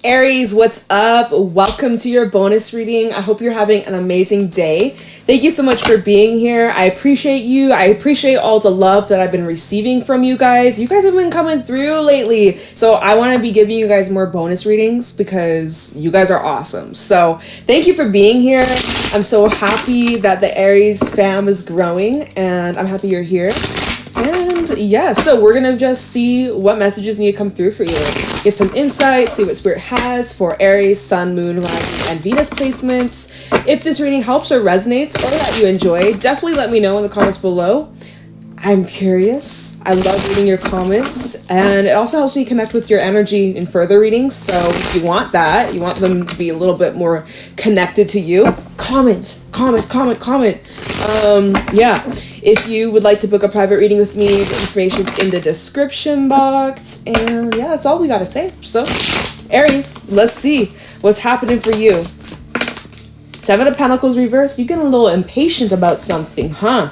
Aries, what's up? Welcome to your bonus reading. I hope you're having an amazing day. Thank you so much for being here. I appreciate you. I appreciate all the love that I've been receiving from you guys. You guys have been coming through lately. So I want to be giving you guys more bonus readings because you guys are awesome. So thank you for being here. I'm so happy that the Aries fam is growing and I'm happy you're here. And yeah, so we're gonna just see what messages need to come through for you. Get some insight, see what Spirit has for Aries, Sun, Moon, Rising, and Venus placements. If this reading helps or resonates or that you enjoy, definitely let me know in the comments below. I'm curious. I love reading your comments, and it also helps me connect with your energy in further readings. So if you want that, you want them to be a little bit more connected to you, comment. Yeah, if you would like to book a private reading with me, the information's in the description box. And yeah, that's all we gotta say. So, Aries, let's see what's happening for you. Seven of Pentacles reversed. You getting a little impatient about something, huh?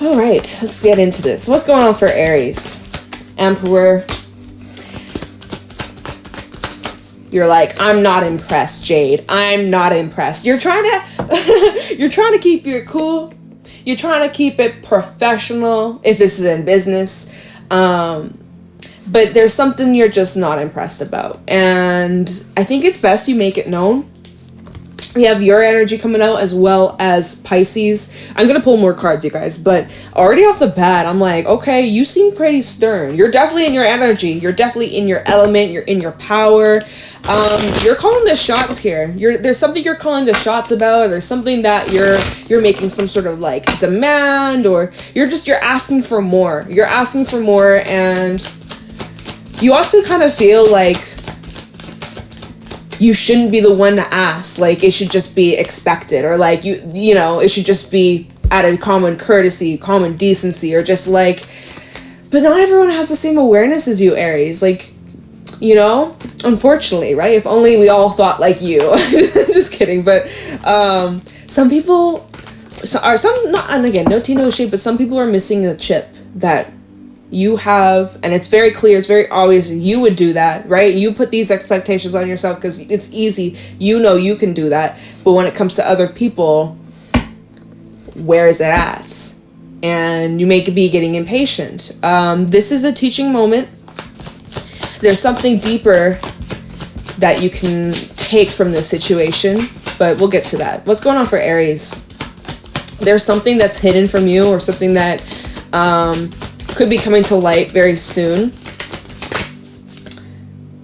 All right, let's get into this. What's going on for Aries? Emperor. You're like, I'm not impressed, Jade. I'm not impressed. You're trying to keep it cool. You're trying to keep it professional if this is in business. But there's something you're just not impressed about. And I think it's best you make it known. We have your energy coming out as well as Pisces. I'm going to pull more cards, you guys. But already off the bat, I'm like, okay, you seem pretty stern. You're definitely in your energy. You're definitely in your element. You're in your power. You're calling the shots here. There's something you're calling the shots about. Or there's something that you're making some sort of like demand. Or you're asking for more. You're asking for more. And you also kind of feel like you shouldn't be the one to ask. Like, it should just be expected, or like you know, it should just be out of common courtesy, common decency, or just like, but not everyone has the same awareness as you, Aries. Like, you know, unfortunately, right? If only we all thought like you. Just kidding. But some people and again, no tea, no shade, but some people are missing a chip that you have, and it's very clear, it's very obvious you would do that, right? You put these expectations on yourself because it's easy. You know you can do that. But when it comes to other people, where is it at? And you may be getting impatient. This is a teaching moment. There's something deeper that you can take from this situation, but we'll get to that. What's going on for Aries? There's something that's hidden from you, or something that could be coming to light very soon.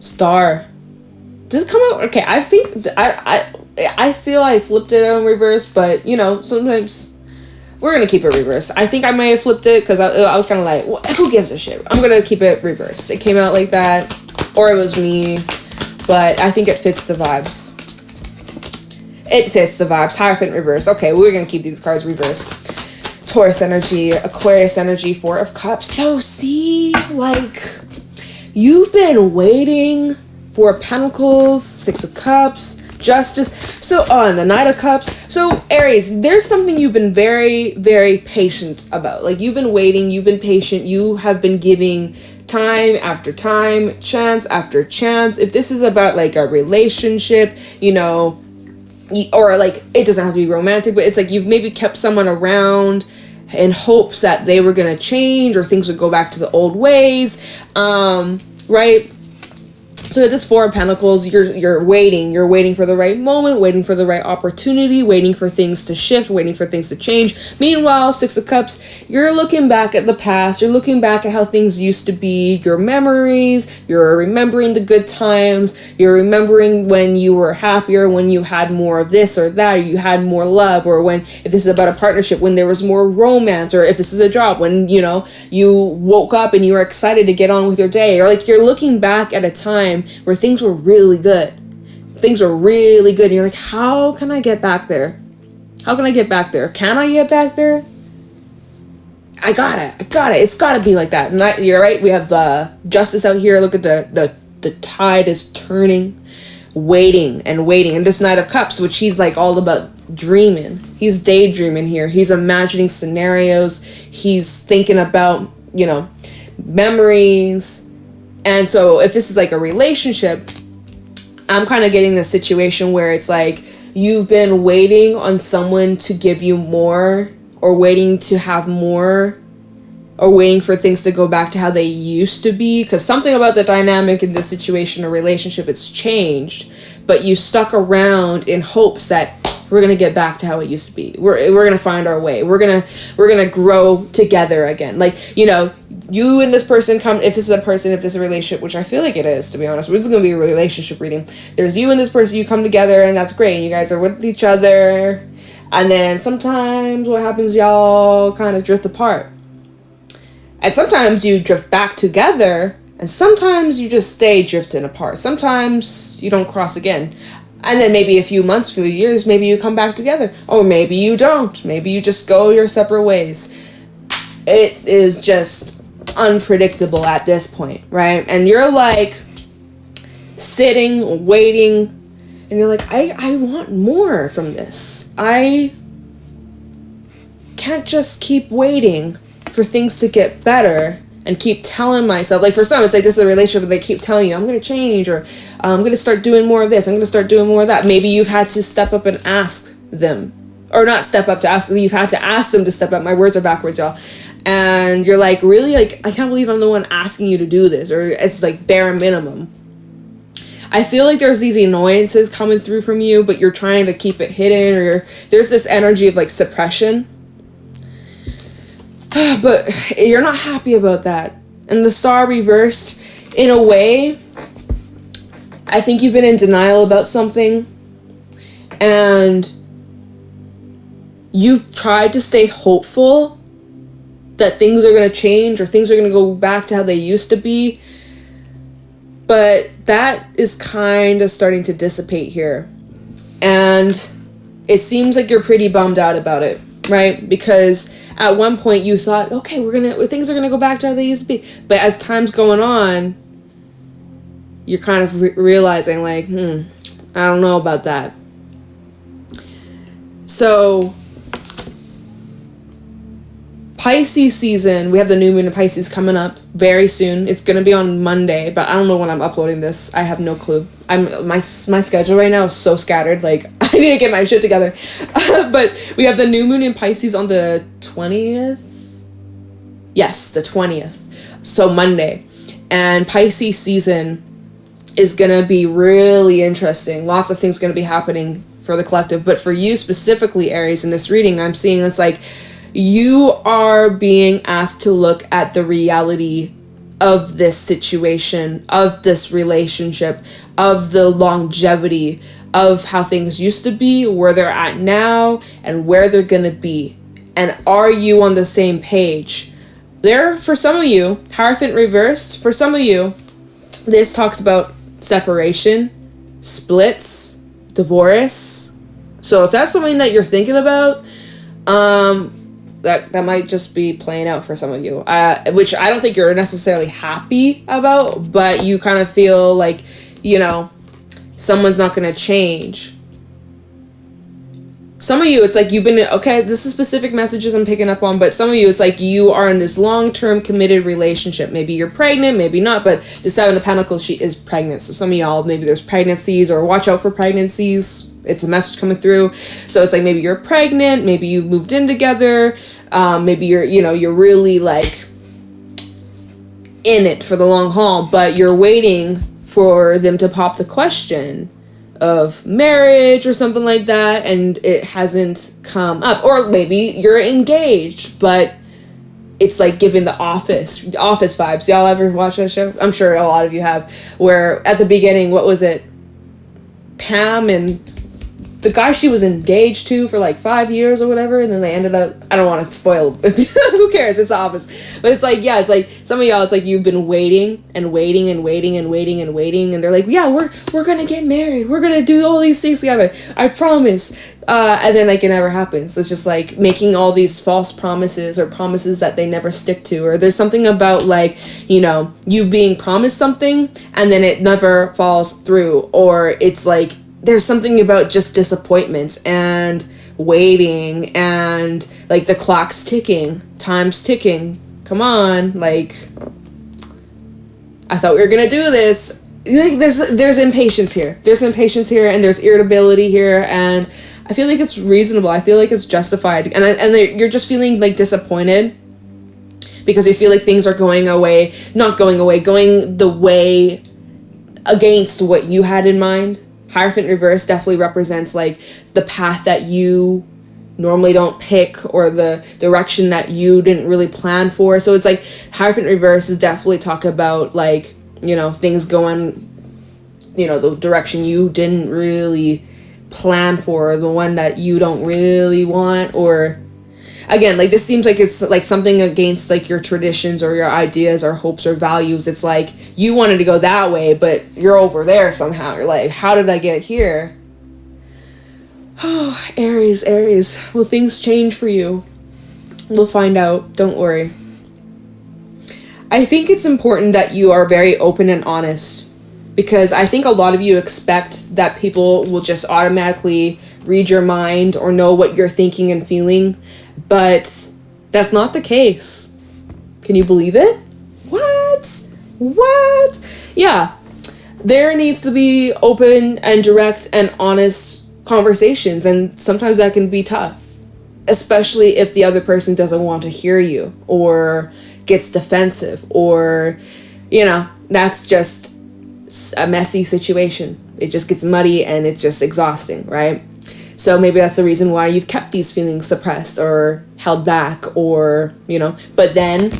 Star. Does it come out? Okay, I think I feel I flipped it on reverse, but you know, sometimes we're gonna keep it reverse. I think I may have flipped it because I was kind of like, who gives a shit? I'm gonna keep it reverse. It came out like that, or it was me, but I think it fits the vibes. It fits the vibes. Hierophant reverse. Okay, we're gonna keep these cards reversed. Taurus energy, Aquarius energy, Four of Cups. So see, like, you've been waiting for Pentacles, Six of Cups, Justice. So on the Knight of Cups. So Aries, there's something you've been very, very patient about. Like, you've been waiting, you've been patient, you have been giving time after time, chance after chance. If this is about like a relationship, you know, or like, it doesn't have to be romantic, but it's like you've maybe kept someone around in hopes that they were going to change or things would go back to the old ways, right? So at this Four of Pentacles, you're waiting for the right moment, waiting for the right opportunity, waiting for things to shift, waiting for things to change. Meanwhile, Six of Cups, you're looking back at the past, you're looking back at how things used to be, your memories, you're remembering the good times, you're remembering when you were happier, when you had more of this or that, or you had more love, or when, if this is about a partnership, when there was more romance, or if this is a job, when, you know, you woke up and you were excited to get on with your day, or like you're looking back at a time where things were really good. Things were really good. And you're like, how can I get back there? How can I get back there? Can I get back there? I got it. It's gotta be like that. And you're right. We have the Justice out here. Look at the tide is turning, waiting. And this Knight of Cups, which he's like all about dreaming. He's daydreaming here. He's imagining scenarios. He's thinking about, you know, memories. And so if this is like a relationship, I'm kind of getting this situation where it's like you've been waiting on someone to give you more, or waiting to have more, or waiting for things to go back to how they used to be, because something about the dynamic in this situation or relationship, it's changed, but you stuck around in hopes that we're gonna get back to how it used to be. We're gonna find our way. We're gonna grow together again. Like, you know, you and this person come, if this is a person, if this is a relationship, which I feel like it is, to be honest, this is gonna be a relationship reading. There's you and this person, you come together, and that's great. And you guys are with each other, and then sometimes what happens, y'all kind of drift apart. And sometimes you drift back together, and sometimes you just stay drifting apart. Sometimes you don't cross again. And then maybe a few months, few years, maybe you come back together. Or maybe you don't. Maybe you just go your separate ways. It is just unpredictable at this point, right? And you're like sitting, waiting, and you're like, I want more from this. I can't just keep waiting for things to get better and keep telling myself, like for some, it's like this is a relationship where they keep telling you, I'm going to change, or I'm going to start doing more of this, I'm going to start doing more of that. Maybe you've had to step up and ask them, or not step up to ask them, you've had to ask them to step up. My words are backwards, y'all. And you're like, really? Like, I can't believe I'm the one asking you to do this, or it's like bare minimum. I feel like there's these annoyances coming through from you, but you're trying to keep it hidden, or there's this energy of like suppression. But you're not happy about that. And the star reversed, in a way, I think you've been in denial about something, and you've tried to stay hopeful that things are going to change, or things are going to go back to how they used to be. But that is kind of starting to dissipate here. And it seems like you're pretty bummed out about it, right? Because at one point you thought, okay, things are gonna go back to how they used to be. But as time's going on, you're kind of realizing like, I don't know about that. So Pisces season, we have the new moon in Pisces coming up very soon. It's gonna be on Monday, but I don't know when I'm uploading this. I have no clue. My schedule right now is so scattered. Like, I need to get my shit together. But we have the new moon in Pisces on the 20th. Yes, the 20th. So Monday. And Pisces season is gonna be really interesting. Lots of things gonna be happening for the collective. But for you specifically, Aries, in this reading, I'm seeing it's like you are being asked to look at the reality of this situation, of this relationship, of the longevity of how things used to be, where they're at now, and where they're gonna be. And are you on the same page? There, for some of you, Hierophant reversed, for some of you, this talks about separation, splits, divorce. So if that's something that you're thinking about, that might just be playing out for some of you, which I don't think you're necessarily happy about, but you kind of feel like, you know, someone's not going to change. Some of you, it's like you've been, okay, this is specific messages I'm picking up on, but some of you, it's like you are in this long-term committed relationship. Maybe you're pregnant, maybe not, but the Seven of Pentacles, she is pregnant. So some of y'all, maybe there's pregnancies, or watch out for pregnancies. It's a message coming through. So it's like maybe you're pregnant, maybe you moved in together, maybe you're really like in it for the long haul, but you're waiting for them to pop the question of marriage or something like that, and it hasn't come up. Or maybe you're engaged, but it's like giving the office vibes. Y'all ever watch that show? I'm sure a lot of you have, where at the beginning, what was it? Pam and the guy she was engaged to for like 5 years or whatever, and then they ended up, I don't want to spoil, who cares, it's the Office. But it's like, yeah, it's like some of y'all, it's like you've been waiting and waiting and waiting and waiting and waiting, and they're like, yeah, we're gonna get married, we're gonna do all these things together, I promise. And then like it never happens. It's just like making all these false promises, or promises that they never stick to, or there's something about like, you know, you being promised something and then it never falls through, or it's like there's something about just disappointment and waiting, and like the clock's ticking, time's ticking. Come on, like, I thought we were gonna do this, like there's impatience here. There's impatience here, and there's irritability here, and I feel like it's reasonable. I feel like it's justified, and you're just feeling like disappointed because you feel like things are going the way against what you had in mind. Hierophant reverse definitely represents like the path that you normally don't pick, or the direction that you didn't really plan for. So it's like Hierophant reverse is definitely talk about like, you know, things going, you know, the direction you didn't really plan for, the one that you don't really want. Or again, like this seems like it's like something against like your traditions or your ideas or hopes or values. It's like you wanted to go that way, but you're over there somehow. You're like, how did I get here? Oh, Aries. Will things change for you? We'll find out. Don't worry. I think it's important that you are very open and honest, because I think a lot of you expect that people will just automatically read your mind or know what you're thinking and feeling, but that's not the case. Can you believe it? What? Yeah. There needs to be open and direct and honest conversations, and sometimes that can be tough, especially if the other person doesn't want to hear you or gets defensive, or, you know, that's just a messy situation. It just gets muddy and it's just exhausting, right? So maybe that's the reason why you've kept these feelings suppressed or held back, or, you know, but then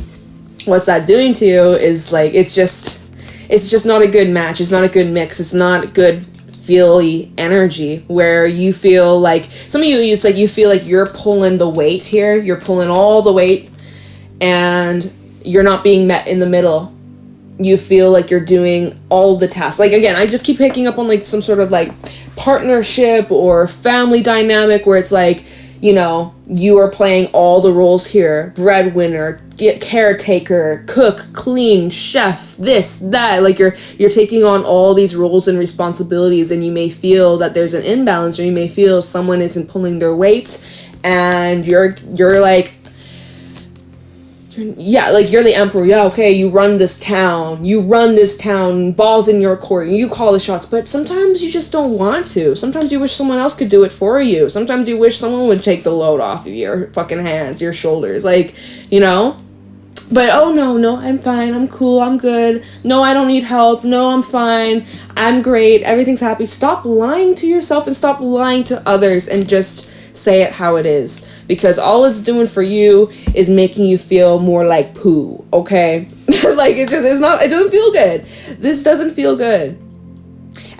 what's that doing to you is like, it's just not a good match. It's not a good mix. It's not good feely energy where you feel like, some of you, it's like you feel like you're pulling the weight here. You're pulling all the weight and you're not being met in the middle. You feel like you're doing all the tasks. Like, again, I just keep picking up on like some sort of like partnership or family dynamic where it's like, you know, you are playing all the roles here. Breadwinner, caretaker, cook, clean, chef, this, that. Like you're taking on all these roles and responsibilities, and you may feel that there's an imbalance, or you may feel someone isn't pulling their weight, and you're like, yeah, like you're the emperor. Yeah, okay, you run this town, balls in your court, you call the shots, but sometimes you just don't want to. Sometimes you wish someone else could do it for you. Sometimes you wish someone would take the load off of your fucking hands, your shoulders, like, you know? But, oh, no, I'm fine, I'm cool, I'm good. No, I don't need help. No, I'm fine. I'm great. Everything's happy. Stop lying to yourself and stop lying to others, and just say it how it is. Because all it's doing for you is making you feel more like poo, okay? Like, it doesn't feel good. This doesn't feel good.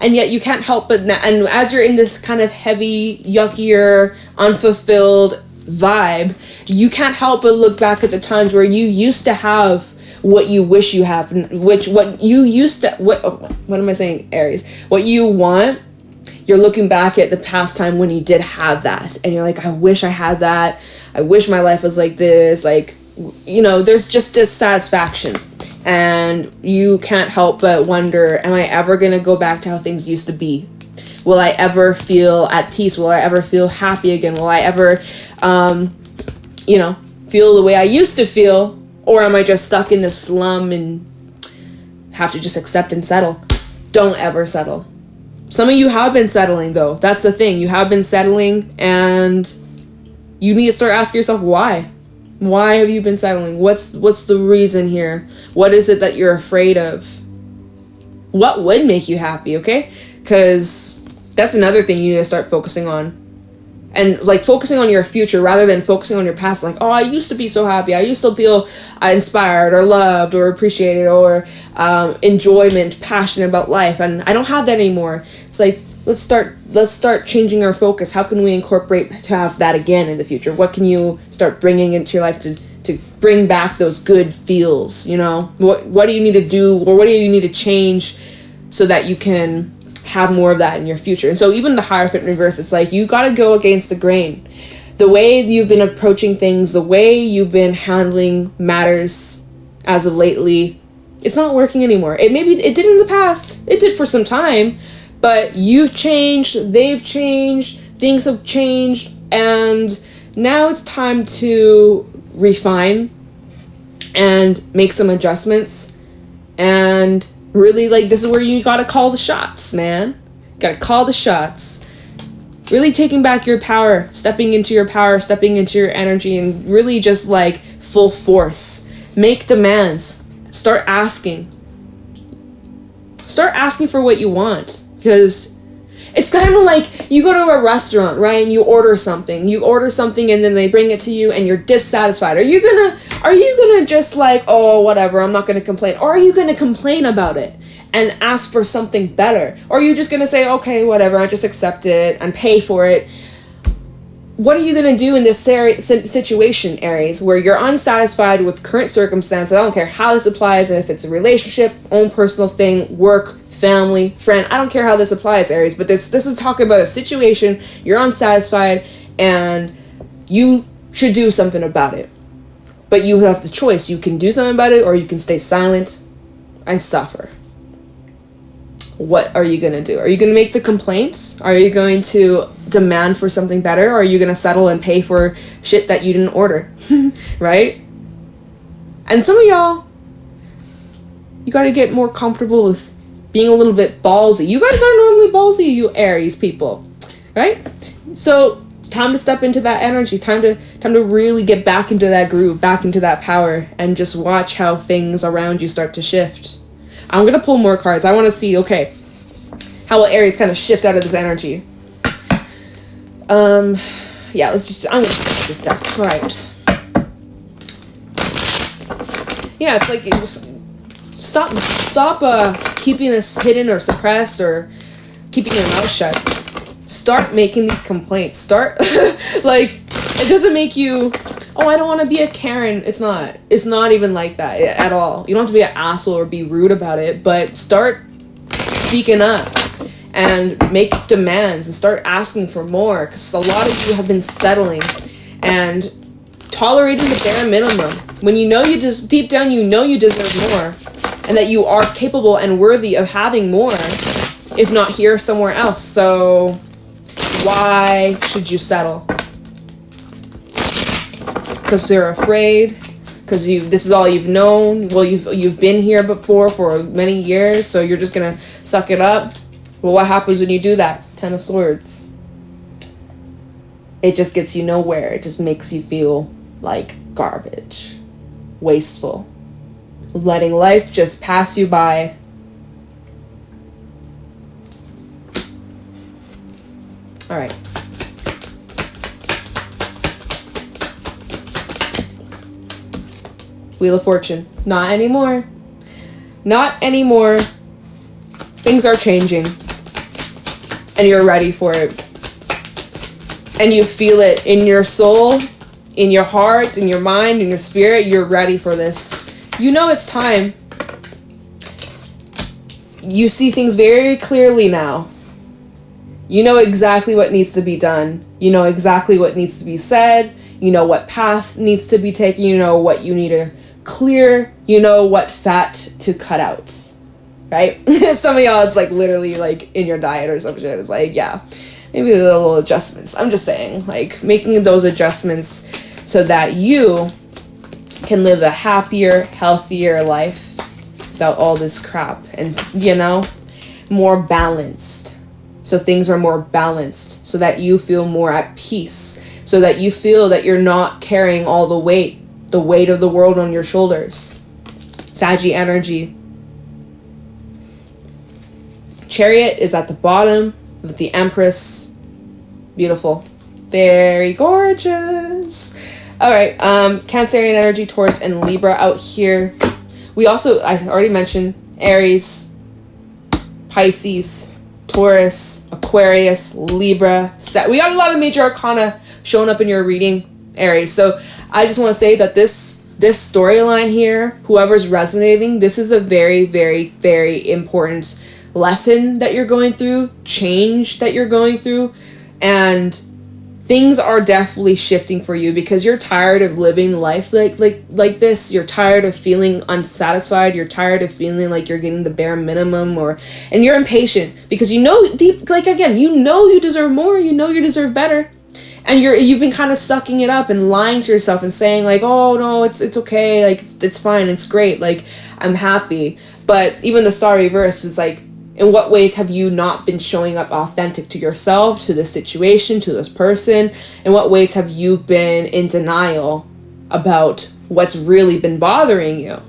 And yet you can't help but, and as you're in this kind of heavy, yuckier, unfulfilled vibe, you can't help but look back at the times where you used to have what you wish you have, what am I saying, Aries? What you want. You're looking back at the past time when you did have that, and you're like, I wish I had that. I wish my life was like this. Like, you know, there's just dissatisfaction, and you can't help but wonder, am I ever going to go back to how things used to be? Will I ever feel at peace? Will I ever feel happy again? Will I ever, you know, feel the way I used to feel? Or am I just stuck in this slum and have to just accept and settle? Don't ever settle. Some of you have been settling, though. That's the thing. You have been settling, and you need to start asking yourself why. Why have you been settling? What's the reason here? What is it that you're afraid of? What would make you happy, okay? Because that's another thing you need to start focusing on. And, like, focusing on your future rather than focusing on your past. Like, oh, I used to be so happy. I used to feel inspired or loved or appreciated or enjoyment, passionate about life. And I don't have that anymore. It's like, let's start changing our focus. How can we incorporate to have that again in the future? What can you start bringing into your life to bring back those good feels, you know? What do you need to do, or what do you need to change so that you can have more of that in your future? And so even the Hierophant reverse, it's like you got to go against the grain. The way you've been approaching things, the way you've been handling matters as of lately, it's not working anymore. It did in the past. It did for some time, but you've changed, they've changed, things have changed, and now it's time to refine and make some adjustments and Really, like, this is where you gotta call the shots, man. Gotta call the shots. Really taking back your power, stepping into your power, stepping into your energy, and really just, like, full force. Make demands. Start asking. Start asking for what you want. Because it's kind of like you go to a restaurant, right? And you order something. You order something and then they bring it to you and you're dissatisfied. Are you gonna just like, oh, whatever, I'm not gonna complain? Or are you gonna complain about it and ask for something better? Or are you just gonna say, okay, whatever, I just accept it and pay for it? What are you going to do in this situation, Aries, where you're unsatisfied with current circumstances? I don't care how this applies, and if it's a relationship, own personal thing, work, family, friend. I don't care how this applies, Aries, but this is talking about a situation, you're unsatisfied, and you should do something about it. But you have the choice. You can do something about it, or you can stay silent and suffer. What are you going to do? Are you going to make the complaints? Are you going to demand for something better? Or are you going to settle and pay for shit that you didn't order? Right? And some of y'all, you got to get more comfortable with being a little bit ballsy. You guys are normally ballsy, you Aries people. Right? So, time to step into that energy. Time to really get back into that groove, back into that power, and just watch how things around you start to shift. I'm going to pull more cards. I want to see, okay, how will Aries kind of shift out of this energy? Yeah, I'm going to start this deck. All right. Yeah, it's like, stop keeping this hidden or suppressed or keeping your mouth shut. Start making these complaints. Start, like, it doesn't make you, oh, I don't want to be a Karen. It's not even like that at all. You don't have to be an asshole or be rude about it, but start speaking up and make demands and start asking for more, because a lot of you have been settling and tolerating the bare minimum when you know you just deep down you know you deserve more and that you are capable and worthy of having more, if not here, somewhere else. So why should you settle? Because you're afraid, because this is all you've known. Well, you've been here before for many years, so you're just gonna suck it up. Well, what happens when you do that? 10 of Swords. It just gets you nowhere. It just makes you feel like garbage, wasteful, letting life just pass you by. All right. Wheel of Fortune. Not anymore. Not anymore. Things are changing. And you're ready for it. And you feel it in your soul, in your heart, in your mind, in your spirit. You're ready for this. You know it's time. You see things very clearly now. You know exactly what needs to be done. You know exactly what needs to be said. You know what path needs to be taken. You know what you need to clear. You know what fat to cut out. Right? Some of y'all, it's like literally like in your diet or some shit. It's like, yeah, maybe a little adjustments. I'm just saying, like making those adjustments so that you can live a happier, healthier life without all this crap, and, you know, more balanced. So things are more balanced so that you feel more at peace, so that you feel that you're not carrying all the weight of the world on your shoulders. Saggy energy. Chariot is at the bottom with the Empress. Beautiful. Very gorgeous. Alright, Cancerian energy, Taurus, and Libra out here. We also, I already mentioned, Aries, Pisces, Taurus, Aquarius, Libra, we got a lot of major arcana showing up in your reading, Aries. So I just want to say that this storyline here, whoever's resonating, this is a very, very, very important lesson that you're going through, change that you're going through, and things are definitely shifting for you because you're tired of living life like this. You're tired of feeling unsatisfied. You're tired of feeling like you're getting the bare minimum, and you're impatient because you know deep, like, again, you know you deserve more. You know you deserve better, And you've been kind of sucking it up and lying to yourself and saying like, oh no, it's okay, like it's fine, it's great, like I'm happy. But even the star reverse is like, in what ways have you not been showing up authentic to yourself, to this situation, to this person? In what ways have you been in denial about what's really been bothering you?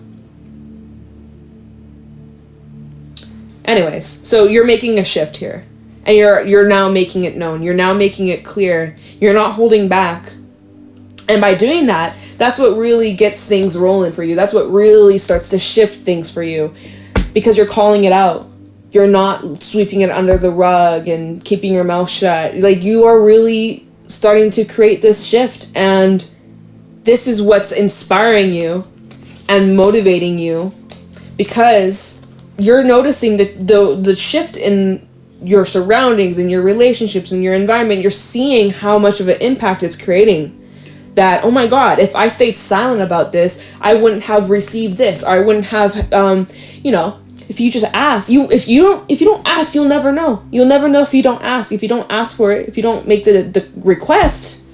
Anyways, so you're making a shift here. And you're now making it known. You're now making it clear. You're not holding back. And by doing that, that's what really gets things rolling for you. That's what really starts to shift things for you. Because you're calling it out. You're not sweeping it under the rug and keeping your mouth shut. Like, you are really starting to create this shift. And this is what's inspiring you and motivating you. Because you're noticing the shift in your surroundings and your relationships and your environment. You're seeing how much of an impact it's creating. That, oh my God, if I stayed silent about this, I wouldn't have received this. Or I wouldn't have, if you just ask, if you don't ask, you'll never know. You'll never know if you don't ask. If you don't ask for it, if you don't make the request,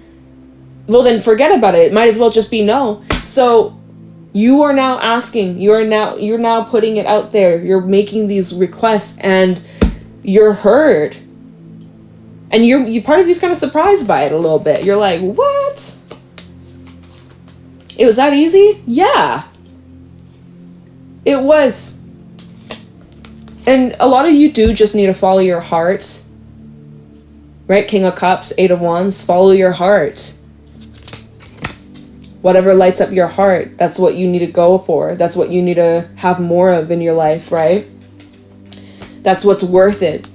well then forget about it. It might as well just be no. So you are now asking. You're now putting it out there. You're making these requests and you're heard. And you part of you's kind of surprised by it a little bit. You're like, what? It was that easy? Yeah. It was. And a lot of you do just need to follow your heart. Right? King of Cups, Eight of Wands, follow your heart. Whatever lights up your heart, that's what you need to go for. That's what you need to have more of in your life, right? That's what's worth it.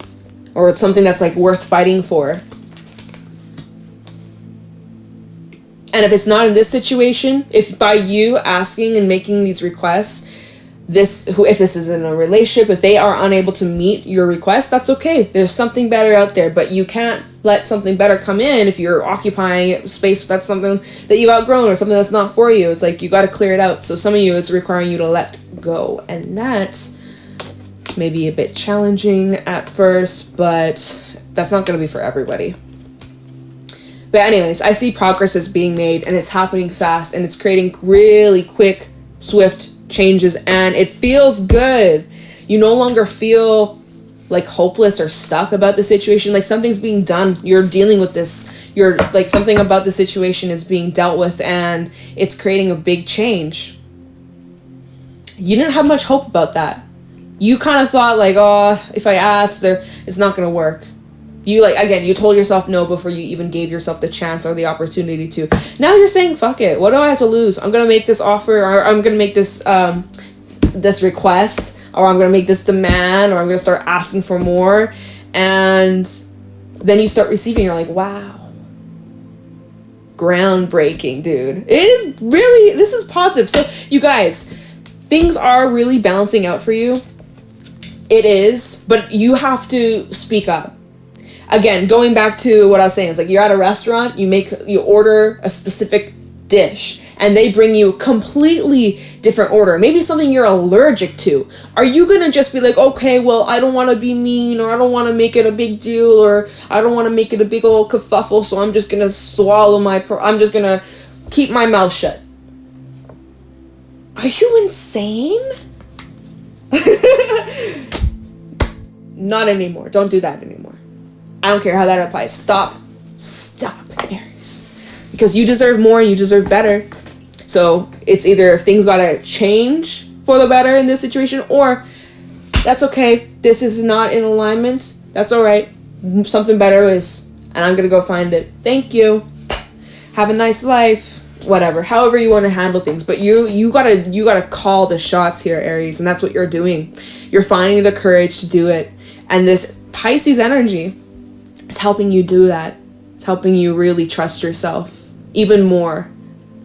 Or it's something that's like worth fighting for. And if it's not in this situation, if by you asking and making these requests, if this is in a relationship, if they are unable to meet your request, that's okay. There's something better out there, but you can't let something better come in if you're occupying space that's something that you've outgrown or something that's not for you. It's like you got to clear it out. So some of you, it's requiring you to let go, and that's maybe a bit challenging at first, but that's not going to be for everybody. But anyways, I see progress is being made, and it's happening fast, and it's creating really quick, swift changes, and it feels good. You no longer feel like hopeless or stuck about the situation. Like something's being done. You're dealing with this. You're like, something about the situation is being dealt with, and it's creating a big change. You didn't have much hope about that. You kind of thought like, oh, if I ask, it's not going to work. You told yourself no before you even gave yourself the chance or the opportunity to. Now you're saying, fuck it. What do I have to lose? I'm going to make this offer, or I'm going to make this this request, or I'm going to make this demand, or I'm going to start asking for more. And then you start receiving. You're like, wow. Groundbreaking, dude. This is positive. So you guys, things are really balancing out for you. It is, but you have to speak up. Again, going back to what I was saying, it's like you're at a restaurant, you order a specific dish, and they bring you a completely different order. Maybe something you're allergic to. Are you gonna just be like, okay, well, I don't want to be mean, or I don't want to make it a big deal, or I don't want to make it a big old kerfuffle, so I'm just gonna I'm just gonna keep my mouth shut. Are you insane? Not anymore. Don't do that anymore. I don't care how that applies. Stop, Aries. Because you deserve more and you deserve better. So it's either things gotta change for the better in this situation, or that's okay. This is not in alignment. That's alright. Something better is, and I'm gonna go find it. Thank you. Have a nice life. Whatever. However you want to handle things. But you gotta call the shots here, Aries, and that's what you're doing. You're finding the courage to do it. And this Pisces energy is helping you do that. It's helping you really trust yourself even more.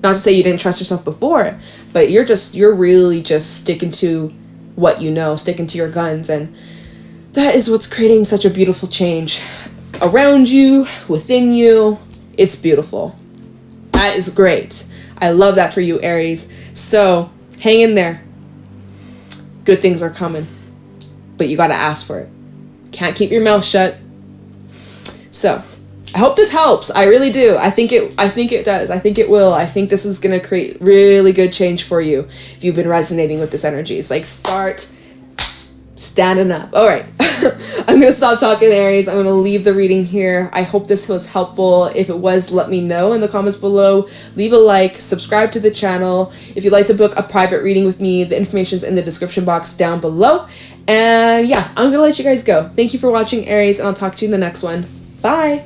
Not to say you didn't trust yourself before, but you're really just sticking to what you know, sticking to your guns, and that is what's creating such a beautiful change around you, within you. It's beautiful. That is great. I love that for you, Aries. So hang in there. Good things are coming, but you got to ask for it. Can't keep your mouth shut. So I hope this helps. I really do. I think it does. I think it will. I think this is going to create really good change for you if you've been resonating with this energy. It's like, start standing up. All right. I'm going to stop talking, Aries. I'm going to leave the reading here. I hope this was helpful. If it was, let me know in the comments below. Leave a like, subscribe to the channel. If you'd like to book a private reading with me, the information's in the description box down below. And yeah, I'm going to let you guys go. Thank you for watching, Aries, and I'll talk to you in the next one. Bye.